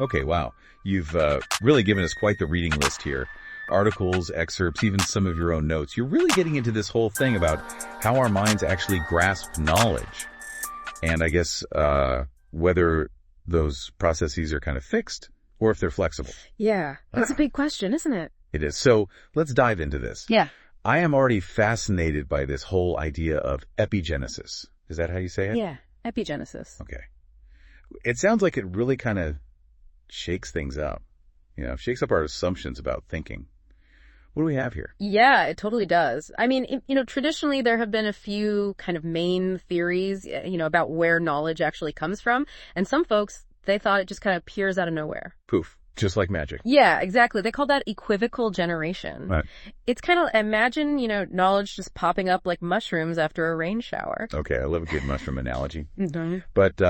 Okay, wow. You've really given us quite the reading list here. Articles, excerpts, even some of your own notes. You're really getting into this whole thing about how our minds actually grasp knowledge. And I guess whether those processes are kind of fixed or if they're flexible. Yeah, that's a big question, isn't it? It is. So let's dive into this. Yeah. I am already fascinated by this whole idea of epigenesis. Is that how you say it? Yeah, epigenesis. Okay. It sounds like it really kind of shakes things up. Shakes up our assumptions about thinking. What do we have here? Yeah, it totally does. I mean, traditionally there have been a few kind of main theories, about where knowledge actually comes from. And some folks, they thought it just kind of appears out of nowhere. Poof. Just like magic. Yeah, exactly. They call that equivocal generation. Right. It's kind of, imagine, knowledge just popping up like mushrooms after a rain shower. Okay, I love a good mushroom analogy. Mm-hmm. But,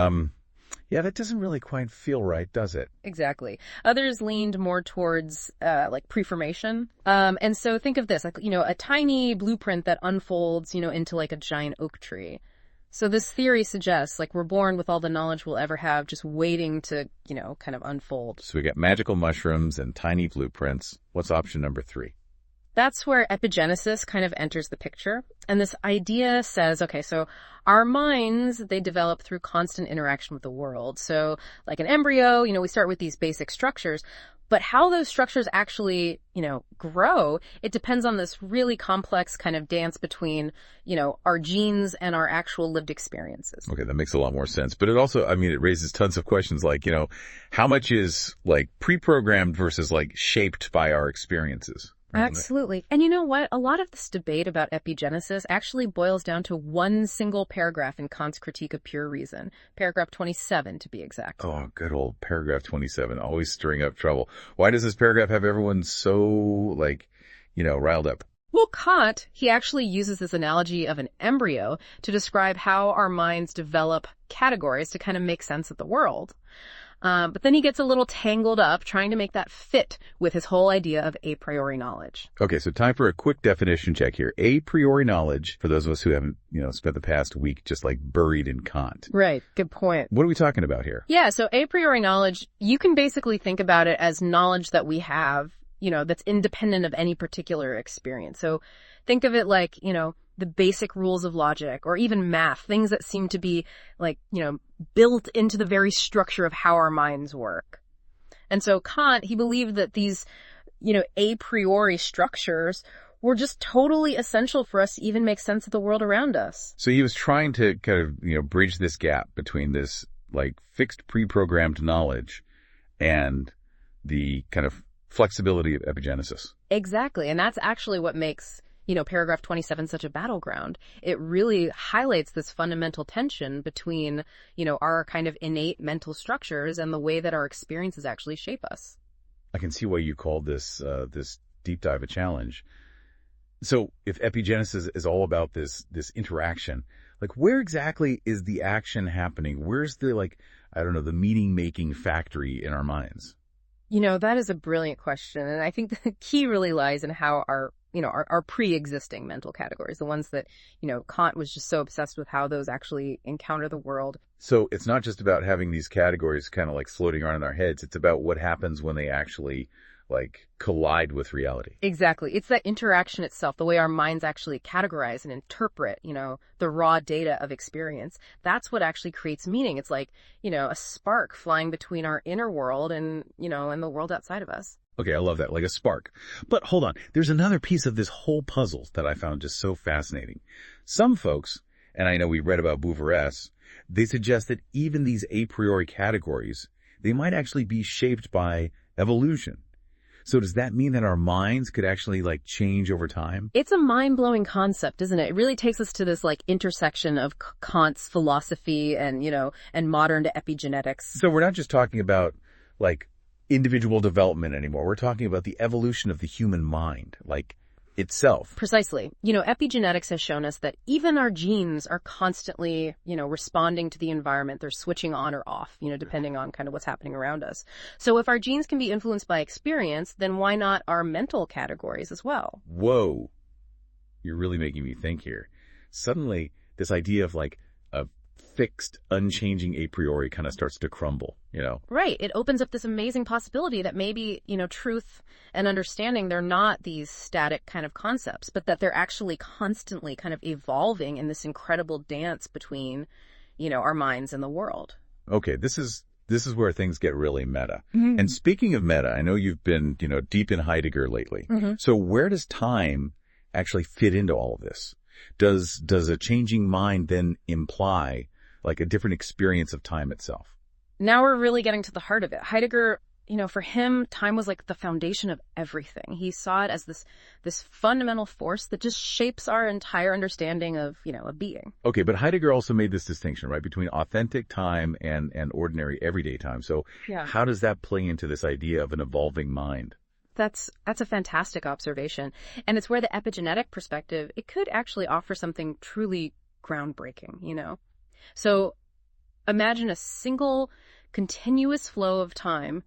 yeah, that doesn't really quite feel right, does it? Exactly. Others leaned more towards, like preformation. And so think of this, like, a tiny blueprint that unfolds, into like a giant oak tree. So this theory suggests, like, we're born with all the knowledge we'll ever have, just waiting to, kind of unfold. So we got magical mushrooms and tiny blueprints. What's option number 3? That's where epigenesis kind of enters the picture. And this idea says, okay, so our minds, they develop through constant interaction with the world. So like an embryo, we start with these basic structures, but how those structures actually, grow, it depends on this really complex kind of dance between, our genes and our actual lived experiences. Okay, that makes a lot more sense. But it also, it raises tons of questions like, how much is like pre-programmed versus like shaped by our experiences? Absolutely. And you know what? A lot of this debate about epigenesis actually boils down to one single paragraph in Kant's Critique of Pure Reason, paragraph 27 to be exact. Oh, good old paragraph 27, always stirring up trouble. Why does this paragraph have everyone so, riled up? Well, Kant, he actually uses this analogy of an embryo to describe how our minds develop categories to kind of make sense of the world. But then he gets a little tangled up trying to make that fit with his whole idea of a priori knowledge. Okay, so time for a quick definition check here. A priori knowledge, for those of us who haven't, spent the past week just like buried in Kant. Right, good point. What are we talking about here? Yeah, so a priori knowledge, you can basically think about it as knowledge that we have, that's independent of any particular experience. So think of it like, the basic rules of logic or even math, things that seem to be like, built into the very structure of how our minds work. And so Kant, he believed that these, a priori structures were just totally essential for us to even make sense of the world around us. So he was trying to kind of, bridge this gap between this like fixed pre-programmed knowledge and the kind of flexibility of epigenesis. Exactly. And that's actually what makes paragraph 27 such a battleground. It really highlights this fundamental tension between, our kind of innate mental structures and the way that our experiences actually shape us. I can see why you called this deep dive a challenge. So if epigenesis is all about this interaction, like where exactly is the action happening? Where's the the meaning-making factory in our minds? That is a brilliant question. And I think the key really lies in how our pre-existing mental categories, the ones that, Kant was just so obsessed with how those actually encounter the world. So it's not just about having these categories kind of like floating around in our heads. It's about what happens when they actually collide with reality. Exactly. It's that interaction itself, the way our minds actually categorize and interpret, the raw data of experience. That's what actually creates meaning. It's like, a spark flying between our inner world and, and the world outside of us. Okay, I love that, like a spark. But hold on, there's another piece of this whole puzzle that I found just so fascinating. Some folks, and I know we read about Bouveres, they suggest that even these a priori categories, they might actually be shaped by evolution. So does that mean that our minds could actually change over time? It's a mind-blowing concept, isn't it? It really takes us to this intersection of Kant's philosophy and, and modern epigenetics. So we're not just talking about individual development anymore. We're talking about the evolution of the human mind, itself. Precisely. Epigenetics has shown us that even our genes are constantly, responding to the environment. They're switching on or off, depending on kind of what's happening around us. So if our genes can be influenced by experience, then why not our mental categories as well? Whoa. You're really making me think here. Suddenly, this idea of a fixed, unchanging a priori kind of starts to crumble, Right. It opens up this amazing possibility that maybe, truth and understanding, they're not these static kind of concepts, but that they're actually constantly kind of evolving in this incredible dance between, our minds and the world. Okay, this is where things get really meta. Mm-hmm. And speaking of meta, I know you've been, deep in Heidegger lately. Mm-hmm. So where does time actually fit into all of this? Does a changing mind then imply like a different experience of time itself? Now we're really getting to the heart of it. Heidegger, for him, time was like the foundation of everything. He saw it as this fundamental force that just shapes our entire understanding of, a being. Okay, but Heidegger also made this distinction, right, between authentic time and ordinary everyday time. So Yeah. How does that play into this idea of an evolving mind? That's a fantastic observation. And it's where the epigenetic perspective, it could actually offer something truly groundbreaking. So imagine a single continuous flow of time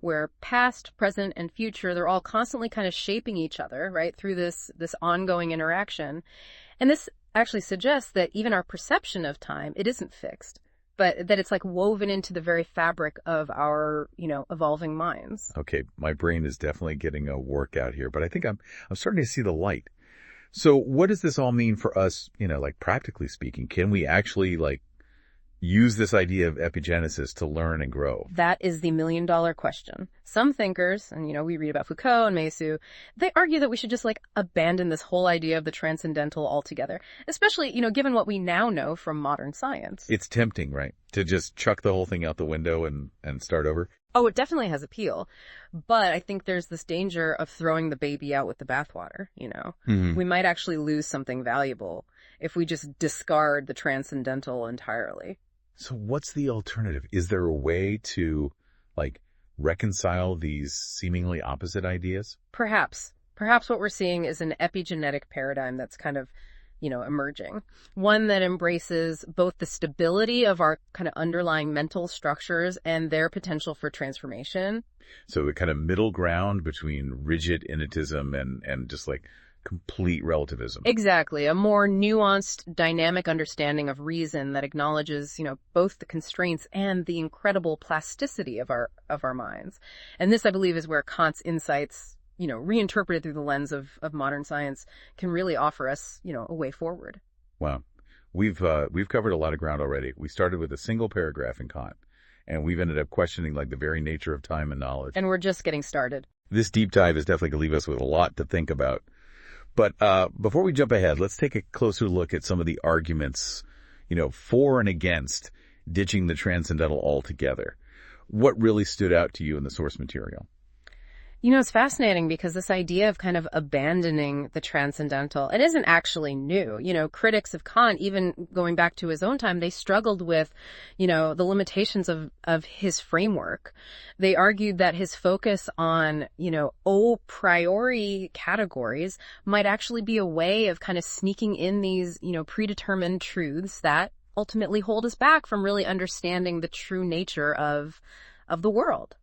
where past, present, and future, they're all constantly kind of shaping each other, right, through this ongoing interaction. And this actually suggests that even our perception of time, it isn't fixed, but that it's like woven into the very fabric of our, evolving minds. Okay, my brain is definitely getting a workout here, but I think I'm starting to see the light. So what does this all mean for us, like practically speaking? Can we actually like use this idea of epigenesis to learn and grow? That is the million-dollar question. Some thinkers, and we read about Foucault and Malabou, they argue that we should just like abandon this whole idea of the transcendental altogether, especially, given what we now know from modern science. It's tempting, right? To just chuck the whole thing out the window and start over? Oh, it definitely has appeal. But I think there's this danger of throwing the baby out with the bathwater, Mm-hmm. We might actually lose something valuable if we just discard the transcendental entirely. So what's the alternative? Is there a way to like reconcile these seemingly opposite ideas? Perhaps what we're seeing is an epigenetic paradigm that's kind of, emerging. One that embraces both the stability of our kind of underlying mental structures and their potential for transformation. So a kind of middle ground between rigid innatism and just like complete relativism. Exactly. A more nuanced, dynamic understanding of reason that acknowledges, both the constraints and the incredible plasticity of our minds. And this, I believe, is where Kant's insights, reinterpreted through the lens of modern science, can really offer us, a way forward. Wow. We've covered a lot of ground already. We started with a single paragraph in Kant, and we've ended up questioning like the very nature of time and knowledge. And we're just getting started. This deep dive is definitely going to leave us with a lot to think about. But before we jump ahead, let's take a closer look at some of the arguments, for and against ditching the transcendental altogether. What really stood out to you in the source material? It's fascinating because this idea of kind of abandoning the transcendental, it isn't actually new. Critics of Kant, even going back to his own time, they struggled with, the limitations of his framework. They argued that his focus on, a priori categories might actually be a way of kind of sneaking in these, predetermined truths that ultimately hold us back from really understanding the true nature of the world.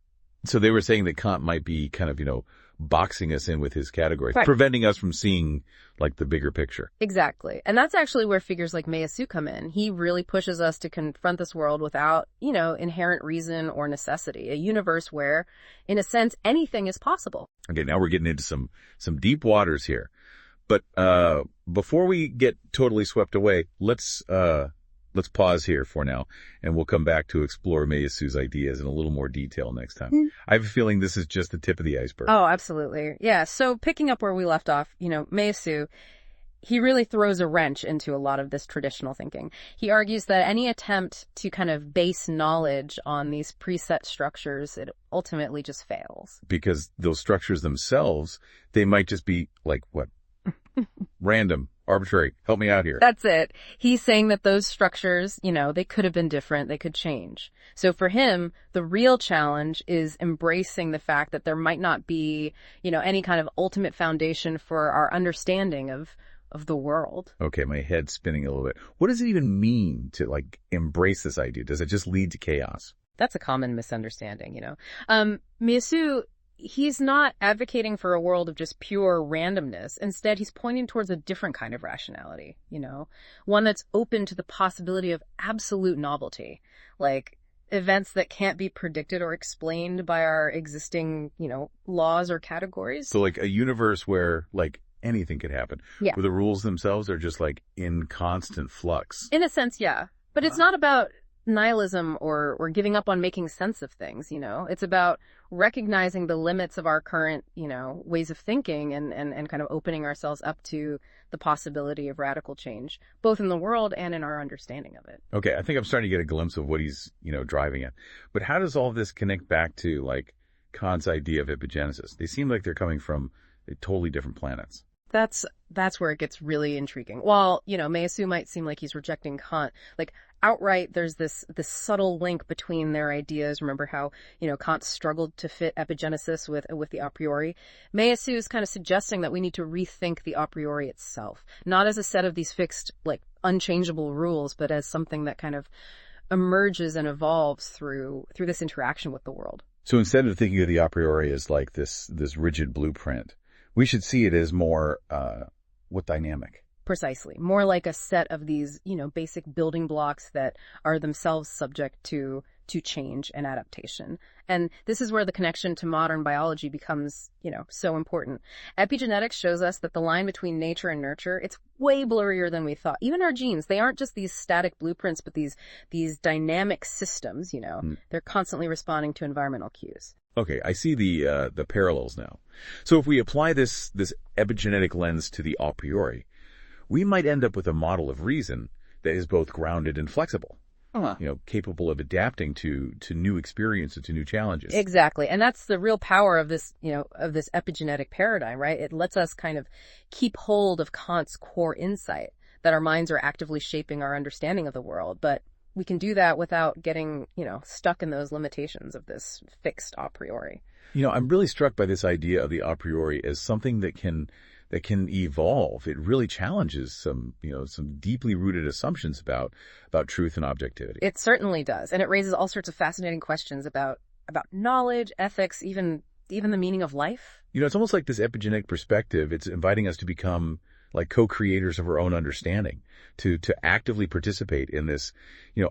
So they were saying that Kant might be kind of, boxing us in with his categories, Right. preventing us from seeing like the bigger picture. Exactly. And that's actually where figures like Malabou come in. He really pushes us to confront this world without, inherent reason or necessity. A universe where, in a sense, anything is possible. Okay, now we're getting into some deep waters here. But before we get totally swept away, let's pause here for now, and we'll come back to explore Malabou's ideas in a little more detail next time. I have a feeling this is just the tip of the iceberg. Oh, absolutely. Yeah. So picking up where we left off, Malabou, he really throws a wrench into a lot of this traditional thinking. He argues that any attempt to kind of base knowledge on these preset structures, it ultimately just fails. Because those structures themselves, they might just be like, what? Random, arbitrary. Help me out here. That's it. He's saying that those structures, they could have been different. They could change. So for him, the real challenge is embracing the fact that there might not be, any kind of ultimate foundation for our understanding of the world. Okay, my head's spinning a little bit. What does it even mean to like embrace this idea? Does it just lead to chaos? That's a common misunderstanding, Malabou, he's not advocating for a world of just pure randomness. Instead, he's pointing towards a different kind of rationality, one that's open to the possibility of absolute novelty, like events that can't be predicted or explained by our existing, laws or categories. So like a universe where like anything could happen, Yeah. where the rules themselves are just like in constant flux. In a sense, yeah. But it's not about nihilism or giving up on making sense of things, It's about recognizing the limits of our current, ways of thinking and kind of opening ourselves up to the possibility of radical change, both in the world and in our understanding of it. Okay, I think I'm starting to get a glimpse of what he's, driving at. But how does all this connect back to like Kant's idea of epigenesis? They seem like they're coming from totally different planets. That's where it gets really intriguing. While, Meillassoux might seem like he's rejecting Kant, like outright there's this subtle link between their ideas. Remember how, Kant struggled to fit epigenesis with the a priori? Meillassoux is kind of suggesting that we need to rethink the a priori itself, not as a set of these fixed, like unchangeable rules, but as something that kind of emerges and evolves through this interaction with the world. So instead of thinking of the a priori as like this rigid blueprint, we should see it as more, what dynamic? Precisely. More like a set of these, basic building blocks that are themselves subject to change and adaptation. And this is where the connection to modern biology becomes, so important. Epigenetics shows us that the line between nature and nurture, it's way blurrier than we thought. Even our genes, they aren't just these static blueprints, but these dynamic systems, They're constantly responding to environmental cues. Okay, I see the parallels now. So if we apply this epigenetic lens to the a priori, we might end up with a model of reason that is both grounded and flexible. Capable of adapting to new experiences, to new challenges. Exactly. And that's the real power of this, of this epigenetic paradigm, right? It lets us kind of keep hold of Kant's core insight that our minds are actively shaping our understanding of the world, but we can do that without getting, stuck in those limitations of this fixed a priori. I'm really struck by this idea of the a priori as something that can evolve. It really challenges some deeply rooted assumptions about truth and objectivity. It certainly does. And it raises all sorts of fascinating questions about knowledge, ethics, even the meaning of life. It's almost like this epigenetic perspective. It's inviting us to become like co-creators of our own understanding, to actively participate in this,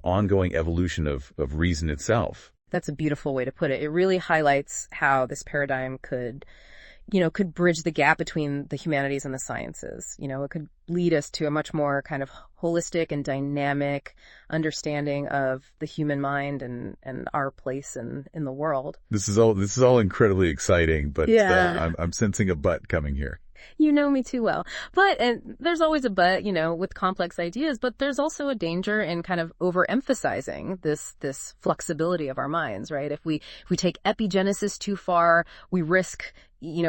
ongoing evolution of reason itself. That's a beautiful way to put it. It really highlights how this paradigm could bridge the gap between the humanities and the sciences. It could lead us to a much more kind of holistic and dynamic understanding of the human mind and our place in the world. This is all incredibly exciting, but yeah. I'm sensing a but coming here. You know me too well. And there's always a but, with complex ideas, but there's also a danger in kind of overemphasizing this flexibility of our minds, right? If we take epigenesis too far, we risk,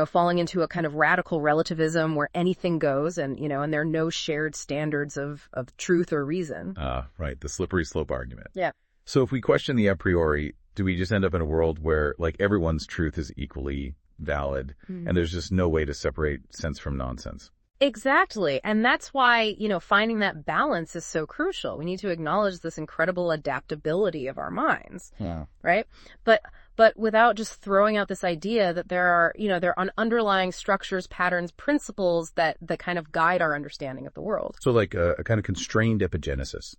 falling into a kind of radical relativism where anything goes and there are no shared standards of truth or reason. Right. The slippery slope argument. Yeah. So if we question the a priori, do we just end up in a world where like everyone's truth is equally valid and there's just no way to separate sense from nonsense? Exactly. And that's why, finding that balance is so crucial. We need to acknowledge this incredible adaptability of our minds, right? But without just throwing out this idea that there are underlying structures, patterns, principles that kind of guide our understanding of the world. So like a kind of constrained epigenesis.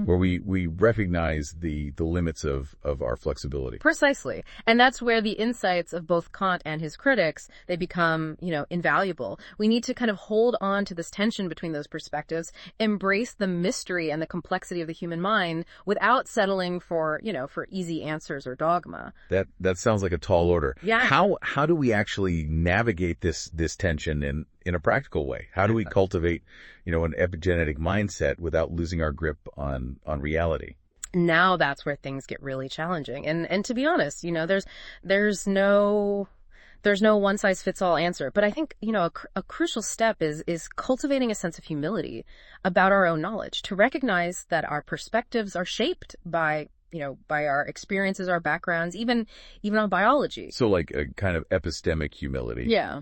Where we recognize the limits of our flexibility. Precisely. And that's where the insights of both Kant and his critics, they become, invaluable. We need to kind of hold on to this tension between those perspectives, embrace the mystery and the complexity of the human mind without settling for easy answers or dogma. That sounds like a tall order. Yeah. How do we actually navigate this tension in a practical way? How do we cultivate, an epigenetic mindset without losing our grip on reality? Now that's where things get really challenging. And to be honest, there's no one size fits all answer. But I think, a crucial step is cultivating a sense of humility about our own knowledge, to recognize that our perspectives are shaped by our experiences, our backgrounds, even on biology. So like a kind of epistemic humility. Yeah.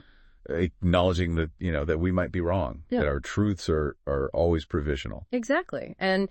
acknowledging that, that we might be wrong, Yeah. that our truths are always provisional. Exactly. And,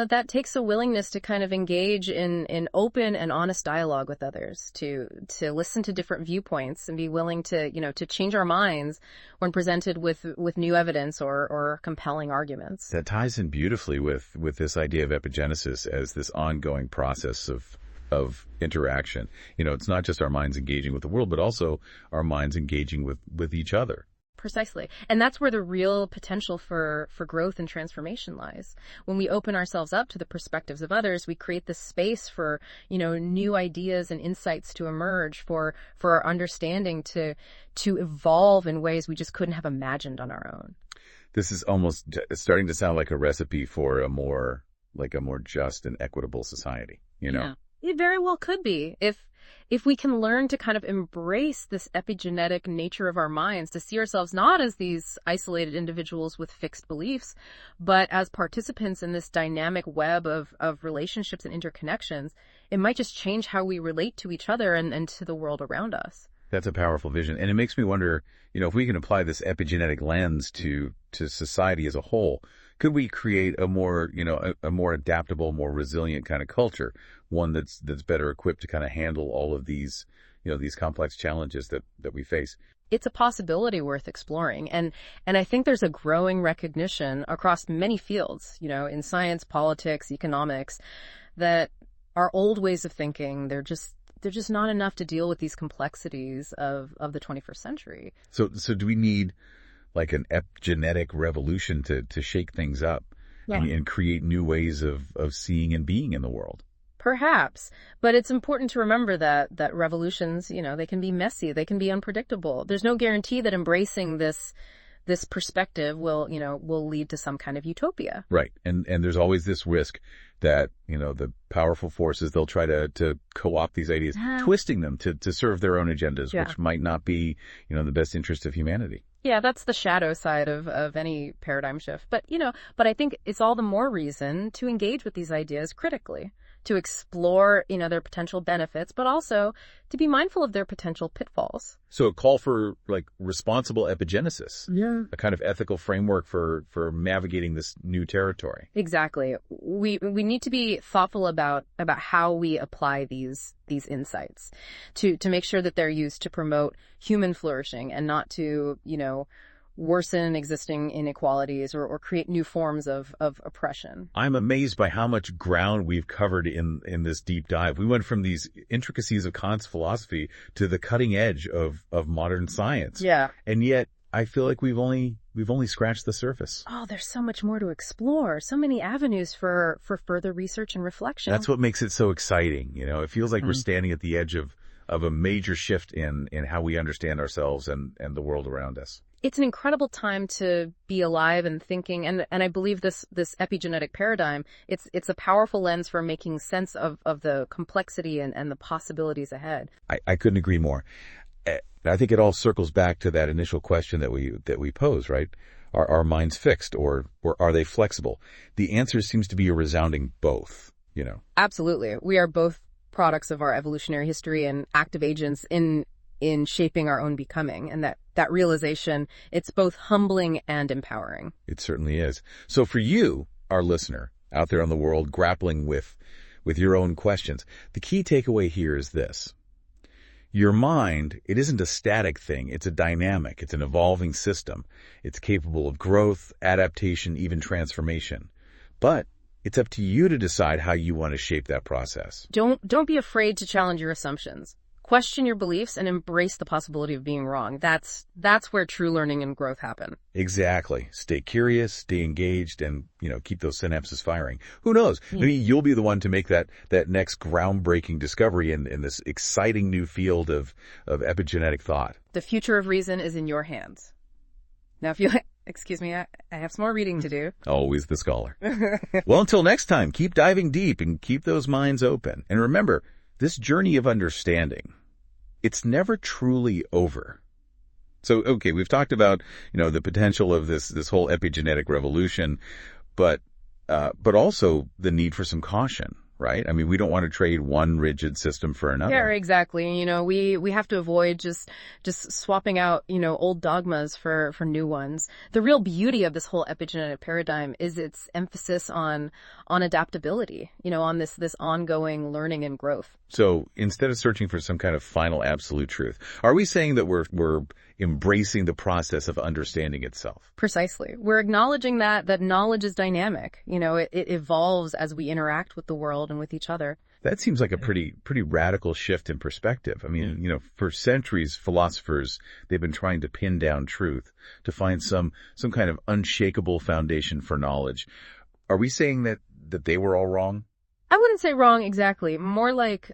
that takes a willingness to kind of engage in open and honest dialogue with others, to listen to different viewpoints and be willing to, to change our minds when presented with new evidence or compelling arguments. That ties in beautifully with this idea of epigenesis as this ongoing process of interaction. It's not just our minds engaging with the world, but also our minds engaging with each other. Precisely. And that's where the real potential for growth and transformation lies. When we open ourselves up to the perspectives of others, we create this space for, new ideas and insights to emerge, for our understanding to evolve in ways we just couldn't have imagined on our own. This is almost starting to sound like a recipe for a more just and equitable society, Yeah. It very well could be. If we can learn to kind of embrace this epigenetic nature of our minds, to see ourselves not as these isolated individuals with fixed beliefs, but as participants in this dynamic web of relationships and interconnections, it might just change how we relate to each other and to the world around us. That's a powerful vision. And it makes me wonder, if we can apply this epigenetic lens to society as a whole, could we create a more, a more adaptable, more resilient kind of culture, one that's better equipped to kind of handle all of these, these complex challenges that we face? It's a possibility worth exploring. And I think there's a growing recognition across many fields, in science, politics, economics, that our old ways of thinking, they're just not enough to deal with these complexities of the 21st century. So do we need like an epigenetic revolution to shake things up and create new ways of seeing and being in the world? Perhaps, but it's important to remember that revolutions, they can be messy, they can be unpredictable. There's no guarantee that embracing this perspective will lead to some kind of utopia. Right. And there's always this risk that, the powerful forces, they'll try to co-opt these ideas, twisting them to serve their own agendas, which might not be, in the best interest of humanity. Yeah, that's the shadow side of any paradigm shift. But I think it's all the more reason to engage with these ideas critically, to explore, their potential benefits, but also to be mindful of their potential pitfalls. So a call for like responsible epigenesis. Yeah. A kind of ethical framework for navigating this new territory. Exactly. We need to be thoughtful about how we apply these insights to make sure that they're used to promote human flourishing and not to, worsen existing inequalities or create new forms of oppression. I'm amazed by how much ground we've covered in this deep dive. We went from these intricacies of Kant's philosophy to the cutting edge of modern science. Yeah. And yet I feel like we've only scratched the surface. Oh, there's so much more to explore. So many avenues for further research and reflection. That's what makes it so exciting. It feels like we're standing at the edge of a major shift in how we understand ourselves and the world around us. It's an incredible time to be alive and thinking, and I believe this epigenetic paradigm, it's a powerful lens for making sense of the complexity and the possibilities ahead. I couldn't agree more. I think it all circles back to that initial question that we pose, right? Are our minds fixed or are they flexible? The answer seems to be a resounding both, Absolutely. We are both products of our evolutionary history and active agents in shaping our own becoming. And that realization, it's both humbling and empowering. It certainly is. So for you, our listener, out there in the world grappling with your own questions, the key takeaway here is this. Your mind, it isn't a static thing. It's a dynamic. It's an evolving system. It's capable of growth, adaptation, even transformation. But it's up to you to decide how you want to shape that process. Don't be afraid to challenge your assumptions. Question your beliefs and embrace the possibility of being wrong. That's where true learning and growth happen. Exactly. Stay curious, stay engaged, and, keep those synapses firing. Who knows? Maybe you'll be the one to make that next groundbreaking discovery in this exciting new field of epigenetic thought. The future of reason is in your hands. Now, if you excuse me, I have some more reading to do. Always the scholar. Well, until next time, keep diving deep and keep those minds open. And remember, this journey of understanding, it's never truly over. So, okay, we've talked about, the potential of this whole epigenetic revolution, but also the need for some caution, right? I mean, we don't want to trade one rigid system for another. Yeah, exactly. We have to avoid just swapping out, old dogmas for new ones. The real beauty of this whole epigenetic paradigm is its emphasis on adaptability, on this ongoing learning and growth. So instead of searching for some kind of final absolute truth, are we saying that we're embracing the process of understanding itself? Precisely. We're acknowledging that knowledge is dynamic. It evolves as we interact with the world and with each other. That seems like a pretty radical shift in perspective. I mean, for centuries, philosophers, they've been trying to pin down truth, to find some kind of unshakable foundation for knowledge. Are we saying that they were all wrong? I wouldn't say wrong exactly. More like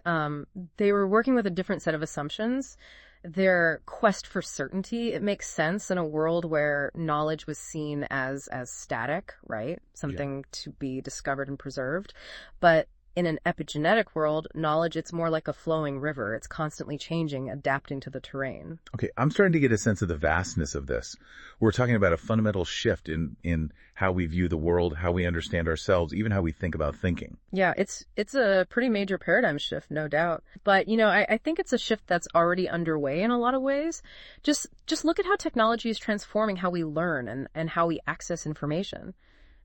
they were working with a different set of assumptions. Their quest for certainty, it makes sense in a world where knowledge was seen as static, right? Something to be discovered and preserved. But in an epigenetic world, knowledge, it's more like a flowing river. It's constantly changing, adapting to the terrain. Okay, I'm starting to get a sense of the vastness of this. We're talking about a fundamental shift in how we view the world, how we understand ourselves, even how we think about thinking. Yeah, it's a pretty major paradigm shift, no doubt. But, I think it's a shift that's already underway in a lot of ways. Just look at how technology is transforming how we learn and how we access information.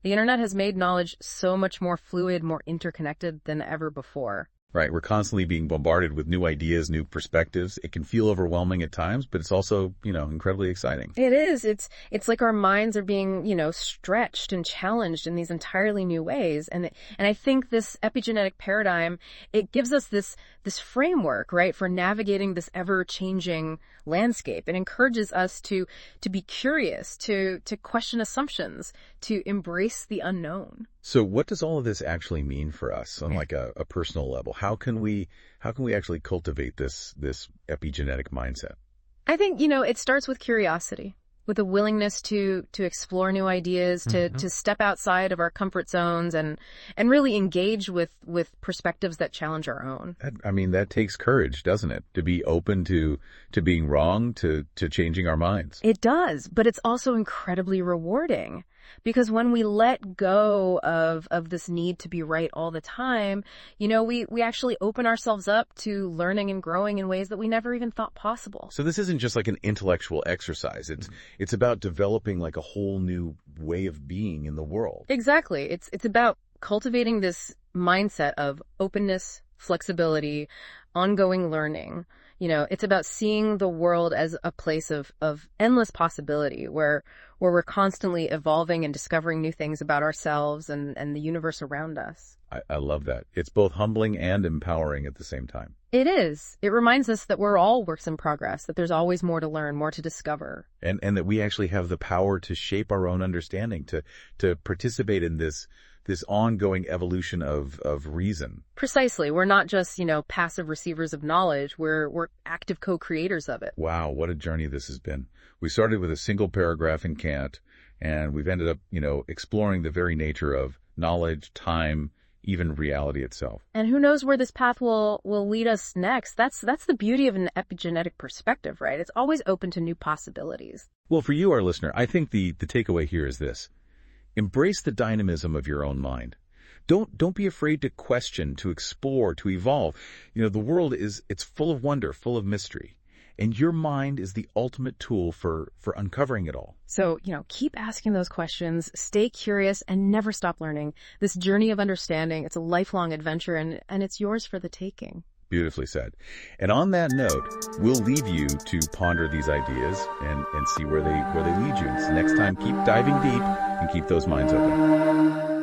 The internet has made knowledge so much more fluid, more interconnected than ever before. Right. We're constantly being bombarded with new ideas, new perspectives. It can feel overwhelming at times, but it's also, incredibly exciting. It is. It's like our minds are being, stretched and challenged in these entirely new ways. And I think this epigenetic paradigm, it gives us this framework, right, for navigating this ever-changing landscape. It encourages us to be curious, to question assumptions, to embrace the unknown. So what does all of this actually mean for us on like a personal level? How can we actually cultivate this epigenetic mindset? I think, it starts with curiosity, with a willingness to explore new ideas, to step outside of our comfort zones and really engage with perspectives that challenge our own. That takes courage, doesn't it? To be open to being wrong, to changing our minds. It does, but it's also incredibly rewarding. Because when we let go of this need to be right all the time, we actually open ourselves up to learning and growing in ways that we never even thought possible. So this isn't just like an intellectual exercise. It's about developing like a whole new way of being in the world. Exactly. It's about cultivating this mindset of openness, flexibility, ongoing learning. It's about seeing the world as a place of endless possibility where we're constantly evolving and discovering new things about ourselves and the universe around us. I love that. It's both humbling and empowering at the same time. It is. It reminds us that we're all works in progress, that there's always more to learn, more to discover. And that we actually have the power to shape our own understanding, to participate in this ongoing evolution of reason. Precisely. We're not just, passive receivers of knowledge. We're active co-creators of it. Wow, what a journey this has been. We started with a single paragraph in Kant, and we've ended up, exploring the very nature of knowledge, time, even reality itself. And who knows where this path will lead us next. That's the beauty of an epigenetic perspective, right? It's always open to new possibilities. Well, for you, our listener, I think the takeaway here is this. Embrace the dynamism of your own mind. Don't be afraid to question, to explore, to evolve. The world it's full of wonder, full of mystery. And your mind is the ultimate tool for uncovering it all. So, keep asking those questions, stay curious, and never stop learning. This journey of understanding, it's a lifelong adventure, and it's yours for the taking. Beautifully said. And on that note, we'll leave you to ponder these ideas and see where they lead you. So next time, keep diving deep and keep those minds open.